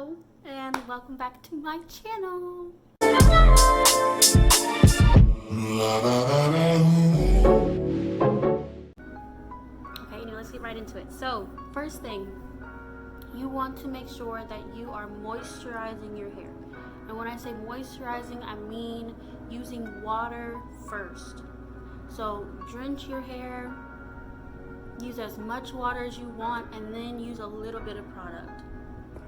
Hello and welcome back to my channel. Okay, now let's get right into it. So first thing, you want to make sure that you are moisturizing your hair. And when I say moisturizing, I mean using water first. So drench your hair, use as much water as you want, and then use a little bit of product.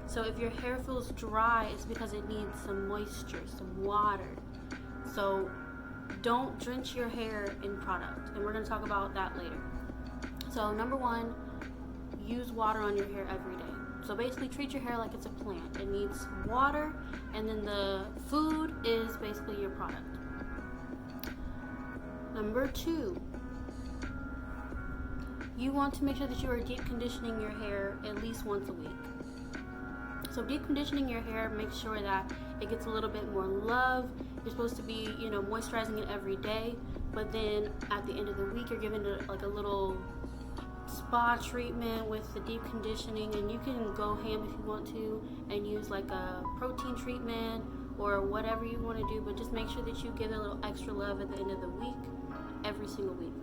So if your hair feels dry, it's because it needs some moisture, some water. So don't drench your hair in product, and we're going to talk about that later. So number one, use water on your hair every day. So basically treat your hair like it's a plant. It needs water, and then the food is basically your product. Number two, you want to make sure that you are deep conditioning your hair at least once a week. So deep conditioning your hair makes sure that it gets a little bit more love. You're supposed to be, moisturizing it every day, but then at the end of the week, you're giving it like a little spa treatment with the deep conditioning, and you can go ham if you want to and use like a protein treatment or whatever you want to do, but just make sure that you give it a little extra love at the end of the week, every single week.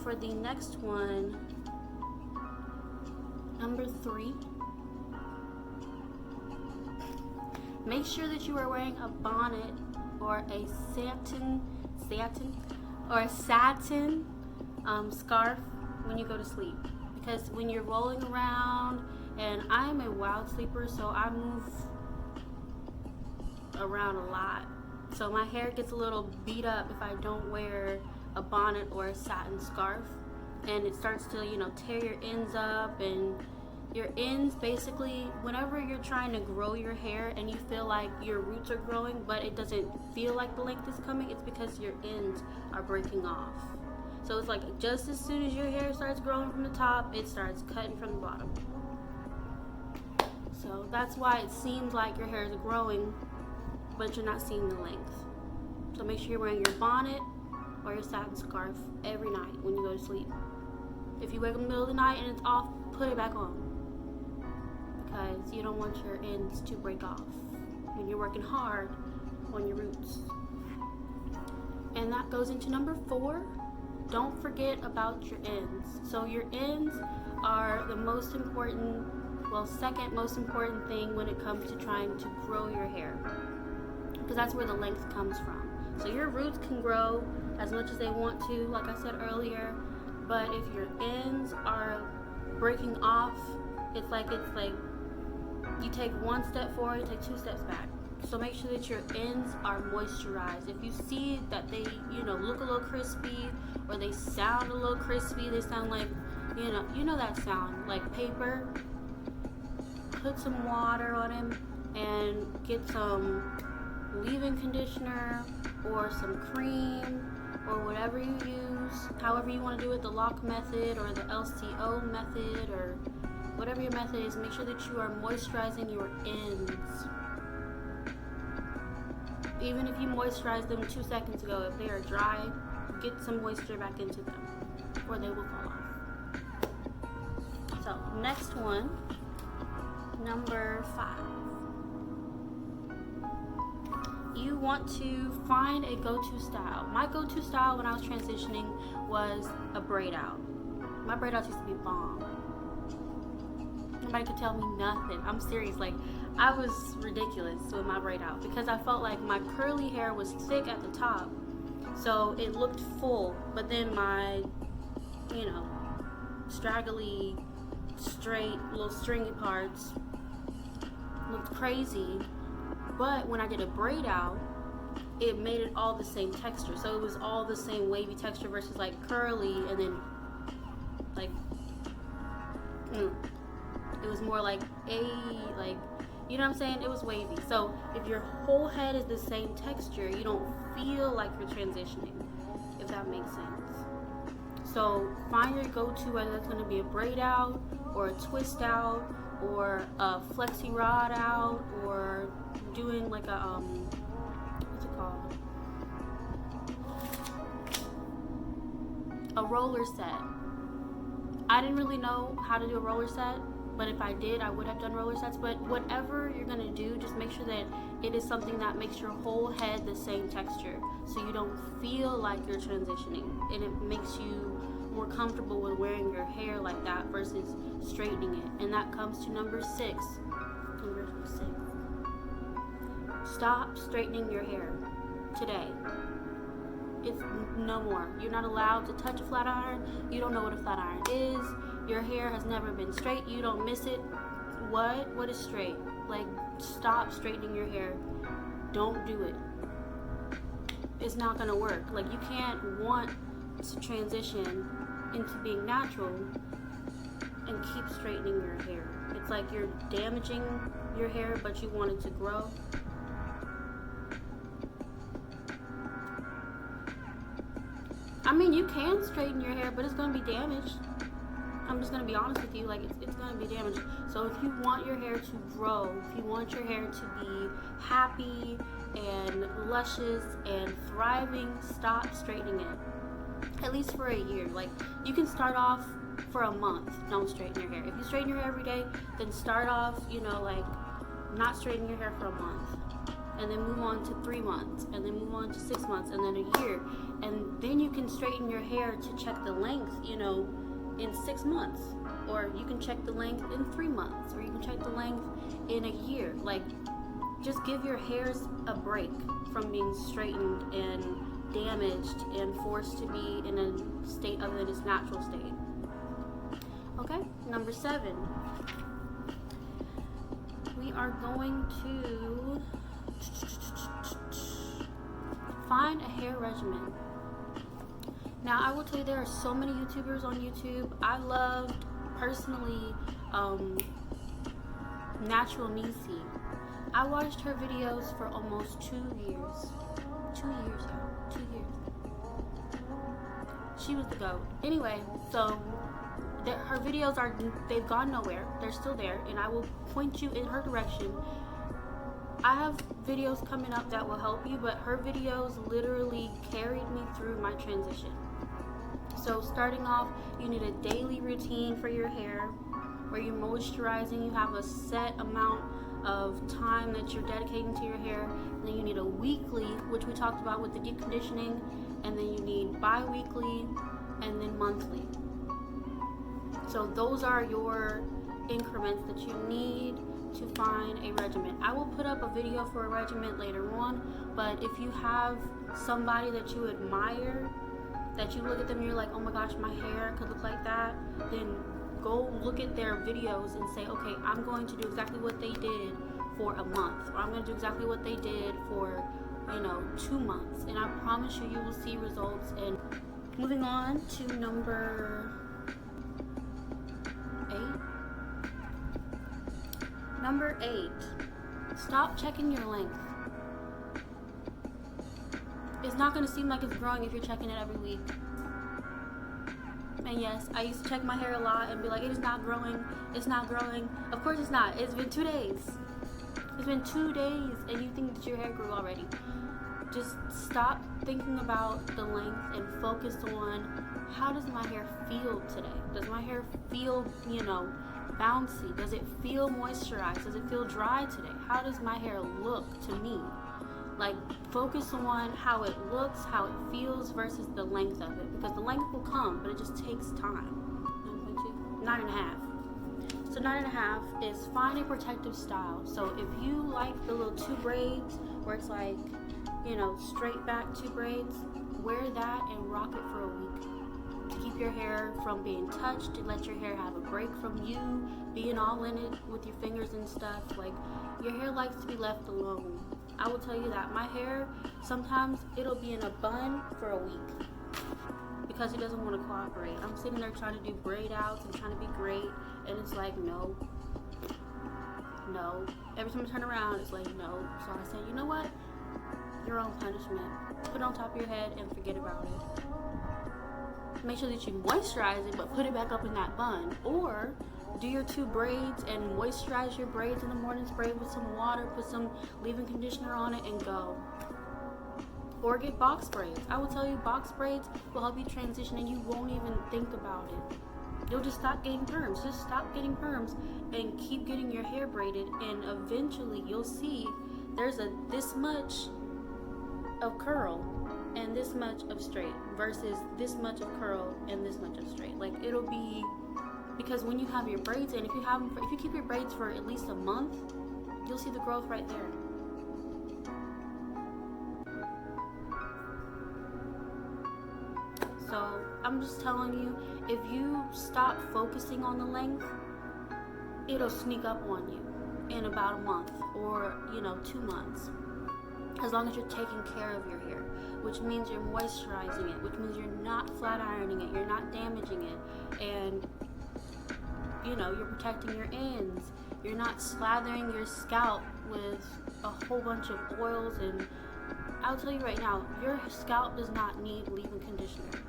For the next one, number three, make sure that you are wearing a bonnet or a satin scarf when you go to sleep, because when you're rolling around, and I'm a wild sleeper, so I move around a lot, so my hair gets a little beat up if I don't wear a bonnet or a satin scarf, and it starts to tear your ends up. And your ends, basically, whenever you're trying to grow your hair and you feel like your roots are growing but it doesn't feel like the length is coming, it's because your ends are breaking off. So it's like just as soon as your hair starts growing from the top, it starts cutting from the bottom. So that's why it seems like your hair is growing, but you're not seeing the length. So make sure you're wearing your bonnet or your satin scarf every night when you go to sleep. If you wake up in the middle of the night and it's off, put it back on, because you don't want your ends to break off when you're working hard on your roots. And that goes into number four. Don't forget about your ends. So your ends are the most important, second most important thing when it comes to trying to grow your hair, because that's where the length comes from. So your roots can grow as much as they want to, like I said earlier, but if your ends are breaking off, it's like you take one step forward, you take two steps back. So make sure that your ends are moisturized. If you see that they look a little crispy, or they sound a little crispy, they sound like that sound like paper, put some water on them and get some leave-in conditioner or some cream or whatever you use, however you want to do it, the lock method or the LCO method or whatever your method is. Make sure that you are moisturizing your ends. Even if you moisturized them 2 seconds ago, if they are dry, get some moisture back into them or they will fall off. So next one, number 5. You want to find a go-to style. My go-to style when I was transitioning was a braid out. My braid outs used to be bomb. Nobody could tell me nothing. I'm serious. Like, I was ridiculous with my braid out because I felt like my curly hair was thick at the top, so it looked full, but then my straggly, straight, little stringy parts looked crazy. But when I did a braid out, it made it all the same texture. So it was all the same wavy texture versus like curly, and then like it was more like you know what I'm saying? It was wavy. So if your whole head is the same texture, you don't feel like you're transitioning, if that makes sense. So find your go-to, whether it's going to be a braid out or a twist out or a flexi rod out, or doing like a what's it called, a roller set. I didn't really know how to do a roller set, But if I did, I would have done roller sets. But whatever you're gonna do, just make sure that it is something that makes your whole head the same texture, so you don't feel like you're transitioning, and it makes you more comfortable with wearing your hair like that versus straightening it. And that comes to number 6. Number 6. Stop straightening your hair today. It's no more. You're not allowed to touch a flat iron. You don't know what a flat iron is. Your hair has never been straight. You don't miss it. What is straight? Like, stop straightening your hair. Don't do it. It's not gonna work. Like, you can't want to transition into being natural and keep straightening your hair. It's like you're damaging your hair, but you want it to grow. I mean, you can straighten your hair, but it's gonna be damaged. I'm just gonna be honest with you, like, it's gonna be damaged. So if you want your hair to grow, if you want your hair to be happy and luscious and thriving, stop straightening it. At least for a year. Like, you can start off for a month, don't straighten your hair. If you straighten your hair every day, then start off, you know, like, not straightening your hair for a month, and then move on to 3 months, and then move on to 6 months, and then a year. And then you can straighten your hair to check the length, you know, in 6 months, or you can check the length in 3 months, or you can check the length in a year. Like, just give your hairs a break from being straightened and damaged and forced to be in a state other than its natural state. Okay, number 7. We are going to find a hair regimen. Now, I will tell you, there are so many YouTubers on YouTube. I loved, personally, Natural Nisi. I watched her videos for almost 2 years. 2 years, y'all. 2 years. She was the GOAT. Anyway, so her videos they've gone nowhere. They're still there, and I will point you in her direction. I have videos coming up that will help you, but her videos literally carried me through my transition. So starting off, you need a daily routine for your hair where you're moisturizing. You have a set amount of time that you're dedicating to your hair. And then you need a weekly, which we talked about with the deep conditioning, and then you need bi-weekly, and then monthly. So those are your increments that you need to find a regimen. I will put up a video for a regimen later on, but if you have somebody that you admire, that you look at them and you're like, oh my gosh, my hair could look like that, then go look at their videos and say, okay, I'm going to do exactly what they did for a month, or I'm going to do exactly what they did for, 2 months, and I promise you, you will see results. And moving on to number 8. Number 8, stop checking your length. It's not going to seem like it's growing if you're checking it every week. And yes, I used to check my hair a lot and be like, it's not growing, it's not growing. Of course it's not. It's been 2 days. It's been 2 days and you think that your hair grew already. Just stop thinking about the length and focus on, how does my hair feel today? Does my hair feel, bouncy? Does it feel moisturized? Does it feel dry today? How does my hair look to me? Like, focus on how it looks, how it feels versus the length of it, because the length will come, but it just takes time. 9.5. So 9.5 is find a protective style. So if you like the little 2 braids where it's like, straight back 2 braids, wear that and rock it for a week to keep your hair from being touched, to let your hair have a break from you being all in it with your fingers and stuff. Like, your hair likes to be left alone. I will tell you that my hair, sometimes it'll be in a bun for a week because it doesn't want to cooperate. I'm sitting there trying to do braid outs and trying to be great, and it's like, no. Every time I turn around, it's like, no. So I said, you know what? Your own punishment. Put it on top of your head and forget about it. Make sure that you moisturize it, but put it back up in that bun. Or do your 2 braids and moisturize your braids in the morning, spray with some water, put some leave-in conditioner on it, and go. Or get box braids. I will tell you, box braids will help you transition and you won't even think about it. you'll just stop getting perms. Just stop getting perms and keep getting your hair braided, and eventually you'll see there's this much of curl and this much of straight versus this much of curl and this much of straight. Like, it'll be, because when you have your braids in, if you keep your braids for at least a month, you'll see the growth right there. So I'm just telling you, if you stop focusing on the length, it'll sneak up on you in about a month or 2 months, as long as you're taking care of your hair, which means you're moisturizing it, which means you're not flat ironing it, you're not damaging it, and you're protecting your ends, you're not slathering your scalp with a whole bunch of oils. And I'll tell you right now, your scalp does not need leave-in conditioner.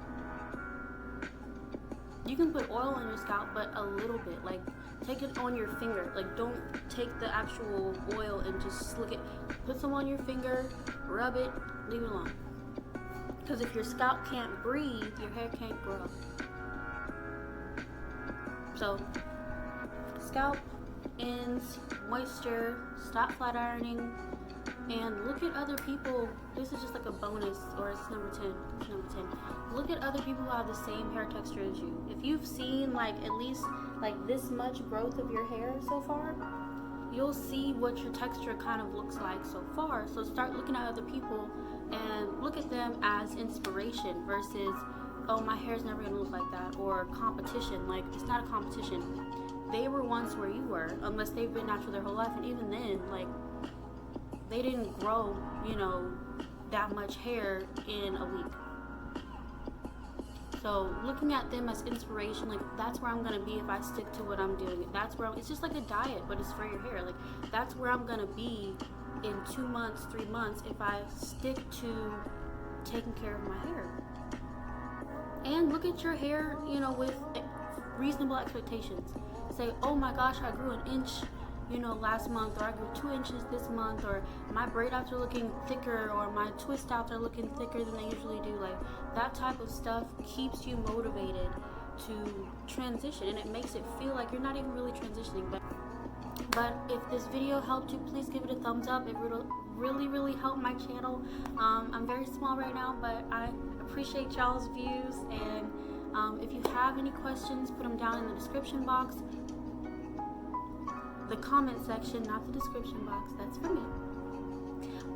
You can put oil on your scalp, but a little bit. Like, take it on your finger. Like, don't take the actual oil and just slick it. Put some on your finger, rub it, leave it alone. Because if your scalp can't breathe, your hair can't grow. So, scalp, ends, moisture, stop flat ironing, and look at other people. This is just like a bonus, or it's number 10. It's number 10. Look at other people who have the same hair texture as you. If you've seen like at least like this much growth of your hair so far, you'll see what your texture kind of looks like so far. So start looking at other people and look at them as inspiration versus, oh, my hair's never gonna look like that, or competition. Like, it's not a competition. They were once where you were, unless they've been natural their whole life, and even then, like, they didn't grow, that much hair in a week. So looking at them as inspiration, like, that's where I'm gonna be if I stick to what I'm doing. That's where it's just like a diet, but it's for your hair. Like, that's where I'm gonna be in 2 months, 3 months, if I stick to taking care of my hair. And look at your hair, with reasonable expectations. Say, oh my gosh, I grew an inch, last month, or I grew 2 inches this month, or my braid outs are looking thicker, or my twist outs are looking thicker than they usually do. Like, that type of stuff keeps you motivated to transition, and it makes it feel like you're not even really transitioning. But if this video helped you, please give it a thumbs up. It would really help my channel. I'm very small right now, but I appreciate y'all's views, and if you have any questions, put them down in the description box. The comment section, not the description box. That's for me.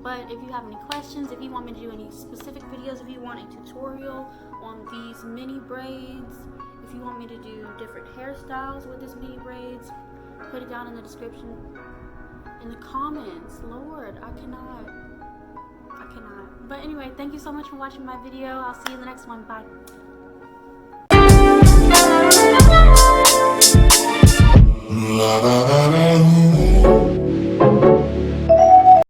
But if you have any questions, if you want me to do any specific videos, if you want a tutorial on these mini braids, if you want me to do different hairstyles with these mini braids, put it down in the description, in the comments. Lord, I cannot. But anyway, thank you so much for watching my video. I'll see you in the next one. Bye.